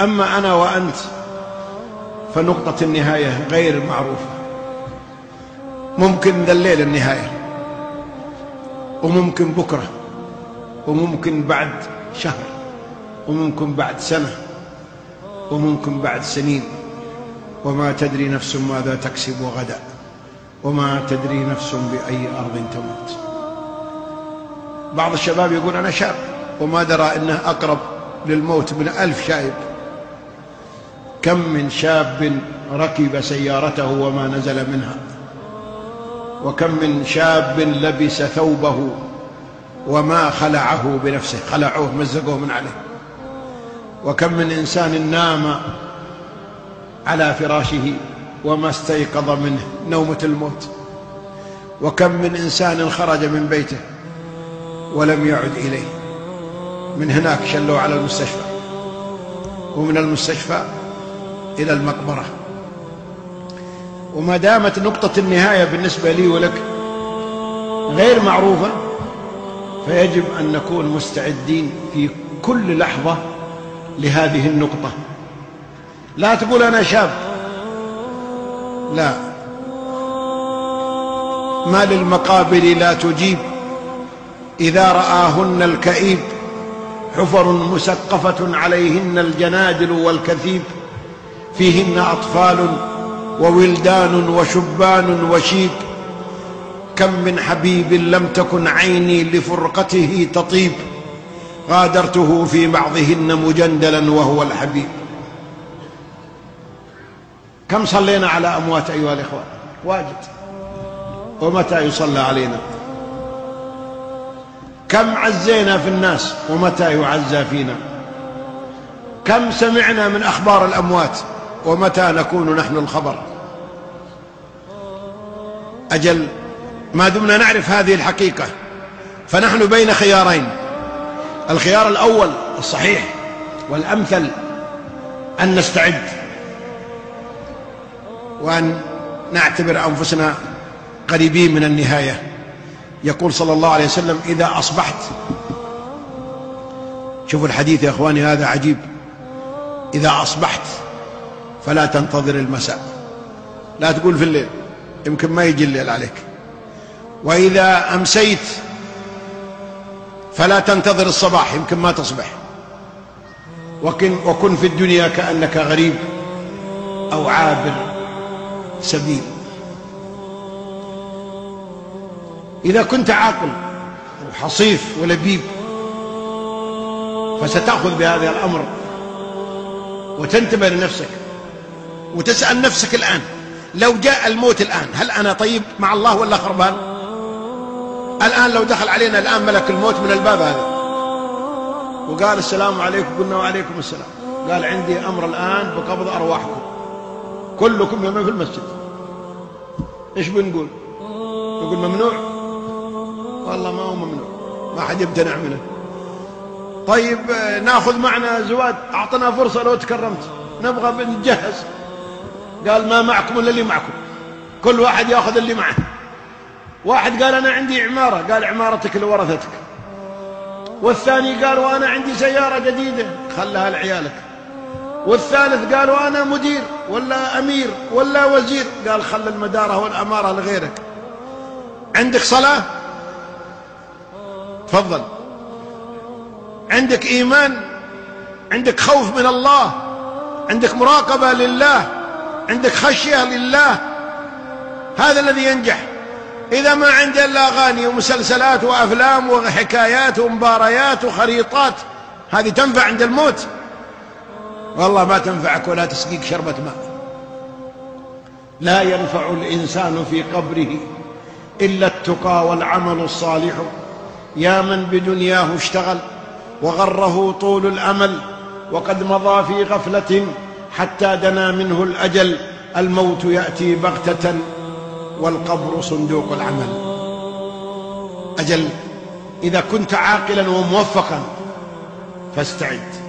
أما أنا وأنت فنقطة النهاية غير معروفة. ممكن ذا الليل النهاية، وممكن بكرة، وممكن بعد شهر، وممكن بعد سنة، وممكن بعد سنين. وما تدري نفس ماذا تكسب غدا، وما تدري نفس بأي أرض تموت. بعض الشباب يقول أنا شاب وما درى أنه أقرب للموت من 1000 شايب. كم من شاب ركب سيارته وما نزل منها، وكم من شاب لبس ثوبه وما خلعه بنفسه، خلعوه مزقوه من عليه. وكم من إنسان نام على فراشه وما استيقظ منه نومة الموت. وكم من إنسان خرج من بيته ولم يعد إليه، من هناك شلوا على المستشفى، ومن المستشفى إلى المقبرة. وما دامت نقطة النهاية بالنسبة لي ولك غير معروفة، فيجب أن نكون مستعدين في كل لحظة لهذه النقطة. لا تقول أنا شاب، لا، ما للمقابر لا تجيب إذا رآهن الكئيب، حفر مسقفة عليهن الجنادل والكثيب، فيهن أطفال وولدان وشبان وشيب. كم من حبيب لم تكن عيني لفرقته تطيب، غادرته في بعضهن مجندلا وهو الحبيب. كم صلينا على أموات أيها الإخوة؟ واجد. ومتى يصلى علينا؟ كم عزينا في الناس ومتى يعزى فينا؟ كم سمعنا من أخبار الأموات ومتى نكون نحن الخبر؟ أجل ما دمنا نعرف هذه الحقيقة فنحن بين خيارين. الخيار الأول الصحيح والأمثل أن نستعد وأن نعتبر أنفسنا قريبين من النهاية. يقول صلى الله عليه وسلم إذا أصبحت، شوفوا الحديث يا أخواني هذا عجيب، إذا أصبحت فلا تنتظر المساء، لا تقول في الليل يمكن ما يجي الليل عليك. وإذا أمسيت فلا تنتظر الصباح يمكن ما تصبح. وكن في الدنيا كأنك غريب أو عابر سبيل. إذا كنت عاقل وحصيف ولبيب فستأخذ بهذا الأمر وتنتبه لنفسك وتسأل نفسك الآن لو جاء الموت الآن هل أنا طيب مع الله ولا خربان؟ الآن لو دخل علينا الآن ملك الموت من الباب هذا وقال السلام عليكم، قلنا وعليكم السلام، قال عندي أمر الآن بقبض أرواحكم كلكم يوم في المسجد، إيش بنقول؟ نقول ممنوع؟ والله ما هو ممنوع، ما حد يمتنع منه. طيب ناخذ معنا زواد، أعطنا فرصة لو تكرمت نبغى نجهز، قال ما معكم إلا اللي معكم، كل واحد يأخذ اللي معه. واحد قال أنا عندي عمارة، قال عمارتك لورثتك. والثاني قال وأنا عندي سيارة جديدة، خلها لعيالك. والثالث قال وأنا مدير ولا أمير ولا وزير، قال خل المدارة والأمارة لغيرك. عندك صلاة؟ تفضل. عندك إيمان؟ عندك خوف من الله؟ عندك مراقبة لله؟ عندك خشية لله؟ هذا الذي ينجح. إذا ما عنده إلا أغاني ومسلسلات وأفلام وحكايات ومباريات وخريطات، هذه تنفع عند الموت؟ والله ما تنفعك ولا تسقيك شربة ماء. لا ينفع الإنسان في قبره إلا التقى والعمل الصالح. يا من بدنياه اشتغل وغره طول الأمل، وقد مضى في غفلة حتى دنا منه الأجل. الموت يأتي بغتة والقبر صندوق العمل. أجل إذا كنت عاقلا وموفقا فاستعد.